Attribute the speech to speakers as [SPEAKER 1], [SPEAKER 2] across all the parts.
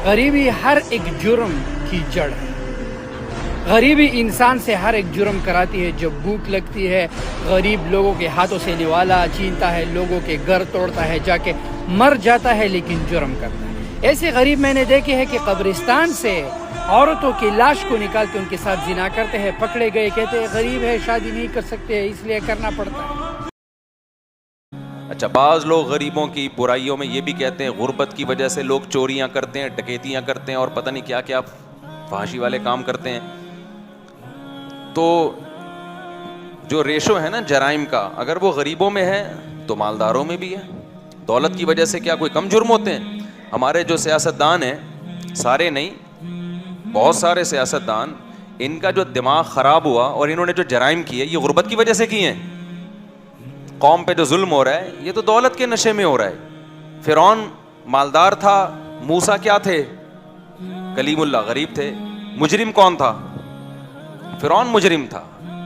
[SPEAKER 1] غریبی ہر ایک جرم کی جڑ ہے. غریبی انسان سے ہر ایک جرم کراتی ہے. جب بھوک لگتی ہے غریب لوگوں کے ہاتھوں سے نوالا چھینتا ہے, لوگوں کے گھر توڑتا ہے, جا کے مر جاتا ہے لیکن جرم کرتا ہے. ایسے غریب میں نے دیکھے ہیں کہ قبرستان سے عورتوں کی لاش کو نکال کے ان کے ساتھ زنا کرتے ہیں. پکڑے گئے, کہتے ہیں غریب ہے شادی نہیں کر سکتے اس لیے کرنا پڑتا ہے.
[SPEAKER 2] اچھا, بعض لوگ غریبوں کی برائیوں میں یہ بھی کہتے ہیں غربت کی وجہ سے لوگ چوریاں کرتے ہیں, ڈکیتیاں کرتے ہیں اور پتہ نہیں کیا کیا فحاشی والے کام کرتے ہیں. تو جو ریشو ہے نا جرائم کا, اگر وہ غریبوں میں ہے تو مالداروں میں بھی ہے. دولت کی وجہ سے کیا کوئی کم جرم ہوتے ہیں؟ ہمارے جو سیاستدان ہیں, سارے نہیں بہت سارے سیاستدان, ان کا جو دماغ خراب ہوا اور انہوں نے جو جرائم کیے یہ غربت کی وجہ سے کیے ہیں. قوم پہ جو ظلم ہو رہا ہے یہ تو دولت کے نشے میں ہو رہا ہے. فرعون مالدار تھا, موسیٰ کیا تھے؟ کلیم اللہ, غریب تھے. مجرم کون تھا؟ فرعون مجرم تھا.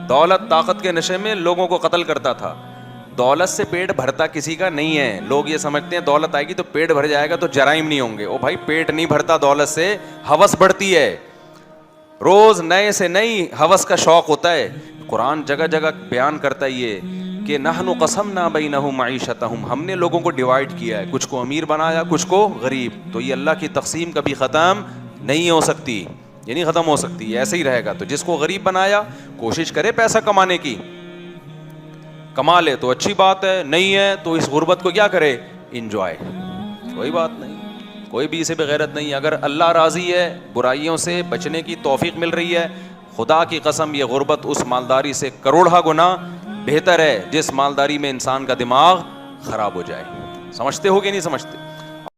[SPEAKER 2] دولت طاقت کے نشے میں لوگوں کو قتل کرتا تھا. دولت سے پیٹ بھرتا کسی کا نہیں ہے. لوگ یہ سمجھتے ہیں دولت آئے گی تو پیٹ بھر جائے گا تو جرائم نہیں ہوں گے. او بھائی, پیٹ نہیں بھرتا دولت سے, ہوس بڑھتی ہے. روز نئے سے نئی ہوس کا شوق ہوتا ہے. قرآن جگہ جگہ بیان کرتا ہے یہ کہ نحن قسمنا بینہم معیشتہم, ہم نے لوگوں کو ڈیوائڈ کیا ہے, کچھ کو امیر بنایا کچھ کو غریب. تو یہ اللہ کی تقسیم کبھی ختم نہیں ہو سکتی, یہ نہیں ختم ہو سکتی, ایسے ہی رہے گا. تو جس کو غریب بنایا کوشش کرے پیسہ کمانے کی, کما لے تو اچھی بات ہے, نہیں ہے تو اس غربت کو کیا کرے, انجوائے, کوئی بات نہیں. کوئی بھی اسے بغیرت نہیں. اگر اللہ راضی ہے, برائیوں سے بچنے کی توفیق مل رہی ہے, خدا کی قسم یہ غربت اس مالداری سے کروڑہ گنا بہتر ہے جس مالداری میں انسان کا دماغ خراب ہو جائے. سمجھتے ہو کہ نہیں سمجھتے؟